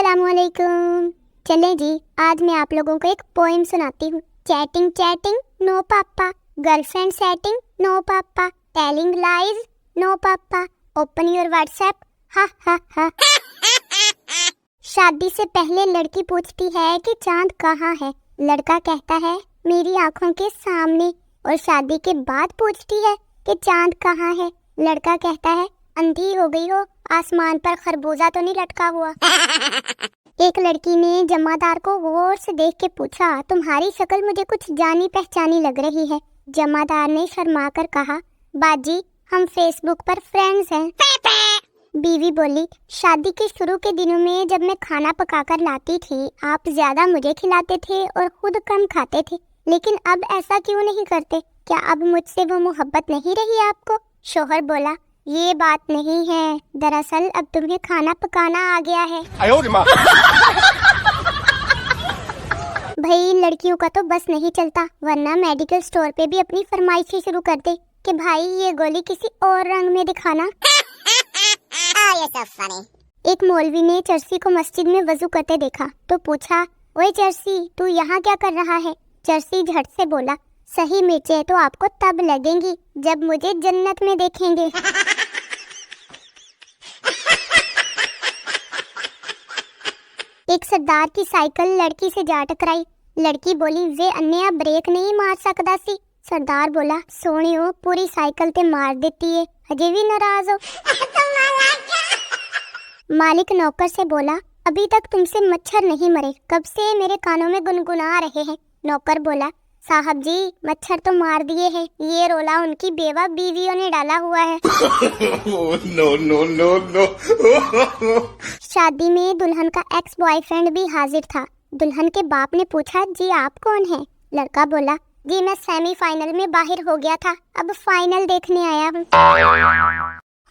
अस्सलाम वालेकुम। चलें जी, आज मैं आप लोगों को एक पोएम सुनाती हूँ। चैटिंग चैटिंग नो पापा, गर्लफ्रेंड सेटिंग नो पापा, टेलिंग लाइज नो पापा, ओपन योर व्हाट्सएप हा हा हा। शादी से पहले लड़की पूछती है कि चांद कहाँ है, लड़का कहता है मेरी आंखों के सामने। और शादी के बाद पूछती है कि चांद कहाँ है, लड़का कहता है अंधी हो गई हो, आसमान पर खरबूजा तो नहीं लटका हुआ। एक लड़की ने जमादार को गौर से देख के पूछा, तुम्हारी शक्ल मुझे कुछ जानी पहचानी लग रही है। जमादार ने शर्मा कर कहा, बाजी हम फेसबुक पर फ्रेंड्स हैं। बीवी बोली, शादी के शुरू के दिनों में जब मैं खाना पकाकर लाती थी, आप ज्यादा मुझे खिलाते थे और खुद कम खाते थे, लेकिन अब ऐसा क्यों नहीं करते? क्या अब मुझसे वो मोहब्बत नहीं रही आपको? शोहर बोला, ये बात नहीं है, दरअसल अब तुम्हें खाना पकाना आ गया है। भाई लड़कियों का तो बस नहीं चलता, वरना मेडिकल स्टोर पे भी अपनी फरमाइशी शुरू कर दे कि भाई ये गोली किसी और रंग में दिखाना। so funny. एक मौलवी ने चर्सी को मस्जिद में वजू करते देखा तो पूछा, ओए चर्सी तू यहाँ क्या कर रहा है? चर्सी झट से बोला, सही मिर्चें तो आपको तब लगेंगी जब मुझे जन्नत में देखेंगे। एक सरदार की साइकिल लड़की से जा टकराई। लड़की बोली, वे अन्या ब्रेक नहीं मार सकदा सी। सरदार बोला, सोनियो पूरी साइकिल ते मार देती है, अजे भी नाराज हो। मालिक नौकर से बोला, अभी तक तुमसे मच्छर नहीं मरे, कब से मेरे कानों में गुनगुना रहे हैं। नौकर बोला, साहब जी मच्छर तो मार दिए हैं, ये रोला उनकी बेवा बीवियों ने डाला हुआ है। No no no no. शादी में दुल्हन का एक्स बॉयफ्रेंड भी हाजिर था। दुल्हन के बाप ने पूछा, जी आप कौन हैं? लड़का बोला, जी मैं सेमीफाइनल में बाहर हो गया था, अब फाइनल देखने आया हूँ।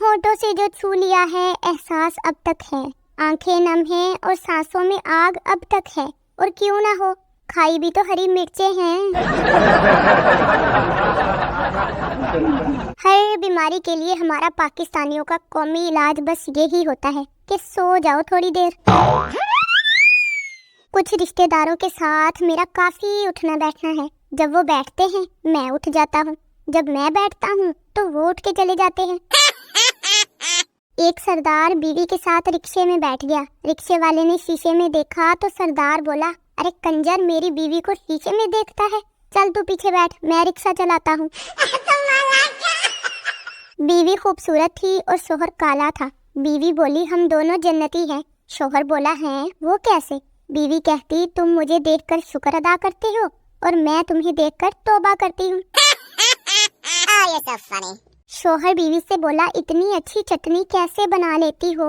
होठों से जो छू लिया है एहसास अब तक है, आंखें नम हैं और सांसों में आग अब तक है, और क्यों ना हो खाई भी तो हरी मिर्चें हैं। हर बीमारी के लिए हमारा पाकिस्तानियों का कौमी इलाज बस यही होता है कि सो जाओ थोड़ी देर। कुछ रिश्तेदारों के साथ मेरा काफी उठना बैठना है, जब वो बैठते हैं मैं उठ जाता हूँ, जब मैं बैठता हूँ तो वो उठ के चले जाते हैं। एक सरदार बीवी के साथ रिक्शे में बैठ गया। रिक्शे वाले ने शीशे में देखा तो सरदार बोला, अरे कंजर मेरी बीवी को शीशे में देखता है, चल तू पीछे बैठ, मैं रिक्शा चलाता हूँ। बीवी खूबसूरत थी और शोहर काला था। बीवी बोली, हम दोनों जन्नती हैं। शोहर बोला, हैं वो कैसे? बीवी कहती, तुम मुझे देखकर शुक्र अदा करती हो और मैं तुम्हें देखकर तौबा करती हूँ। शोहर बीवी से बोला, इतनी अच्छी चटनी कैसे बना लेती हो?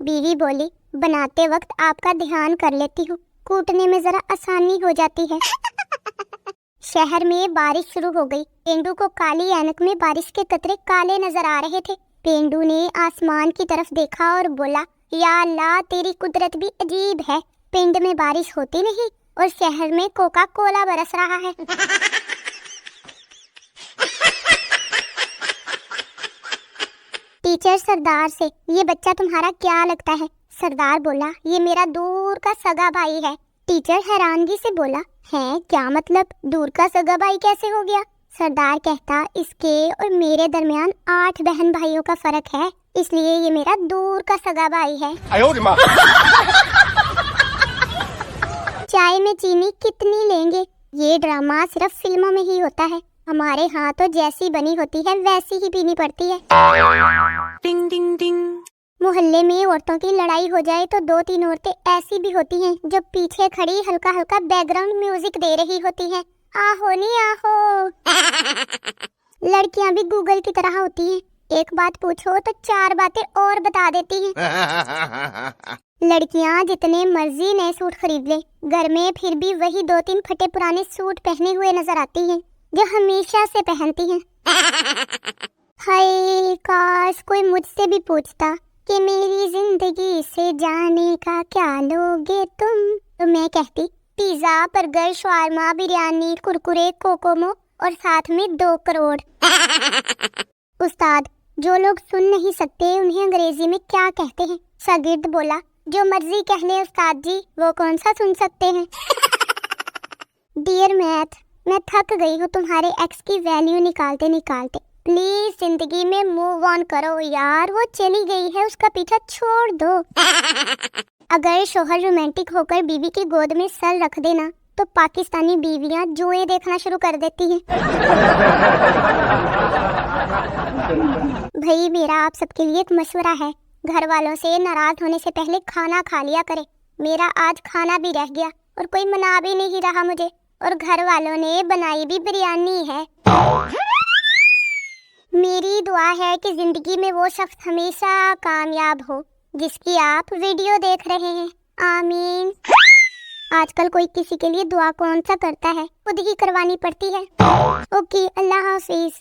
बीवी बोली, बनाते वक्त आपका ध्यान कर लेती हूँ, कूटने में जरा आसानी हो जाती है। शहर में बारिश शुरू हो गई। पेंडू को काली ऐनक में बारिश के कतरे काले नजर आ रहे थे। पेंडू ने आसमान की तरफ देखा और बोला, या अल्लाह तेरी कुदरत भी अजीब है, पिंड में बारिश होती नहीं और शहर में कोका कोला बरस रहा है। टीचर सरदार से, ये बच्चा तुम्हारा क्या लगता है? सरदार बोला, ये मेरा दूर का सगा भाई है। टीचर हैरानगी से बोला, है क्या मतलब, दूर का सगा भाई कैसे हो गया? सरदार कहता, इसके और मेरे दरमियान 8 बहन भाइयों का फर्क है, इसलिए ये मेरा दूर का सगा भाई है। चाय में चीनी कितनी लेंगे? ये ड्रामा सिर्फ फिल्मों में ही होता है, हमारे यहाँ तो जैसी बनी होती है वैसी ही पीनी पड़ती है। टिंग टिंग टिंग। मोहल्ले में औरतों की लड़ाई हो जाए तो 2-3 औरतें ऐसी भी होती हैं जो पीछे खड़ी हल्का हल्का बैकग्राउंड म्यूजिक दे रही होती हैं। आहो नहीं आहो। लड़कियां भी गूगल की तरह होती हैं, एक बात पूछो तो 4 बातें और बता देती हैं। लड़कियां जितने मर्जी नए सूट खरीद ले, घर में फिर भी वही 2-3 फटे पुराने सूट पहने हुए नजर आती हैं जो हमेशा से पहनती हैं। हाय काश कोई मुझसे भी पूछता कि मेरी जिंदगी से जाने का क्या लोगे तुम, तो मैं कहती pizza, burger, shawarma, biryani, Kurkure, Kokomo और साथ में 2 करोड़। उस्ताद, जो लोग सुन नहीं सकते उन्हें अंग्रेजी में क्या कहते हैं? शागिर्द बोला, जो मर्जी कहने उस्ताद जी, वो कौन सा सुन सकते हैं। डियर मैथ, मैं थक गई हूँ तुम्हारे एक्स की वैल्यू निकालते निकालते। प्लीज जिंदगी में मूव ऑन करो यार, वो चली गई है, उसका पीछा छोड़ दो। अगर शोहर रोमांटिक होकर बीवी की गोद में सर रख देना तो पाकिस्तानी बीवियां जुएं देखना शुरू कर देती हैं। भाई मेरा आप सबके लिए एक मशवरा है, घर वालों से नाराज होने से पहले खाना खा लिया करे। मेरा आज खाना भी रह गया और कोई मना भी नहीं रहा मुझे, और घर वालों ने बनाई भी बिरयानी है। मेरी दुआ है कि जिंदगी में वो शख्स हमेशा कामयाब हो जिसकी आप वीडियो देख रहे हैं। आमीन। आजकल कोई किसी के लिए दुआ कौन सा करता है, खुद ही करवानी पड़ती है। ओके, अल्लाह हाफिज।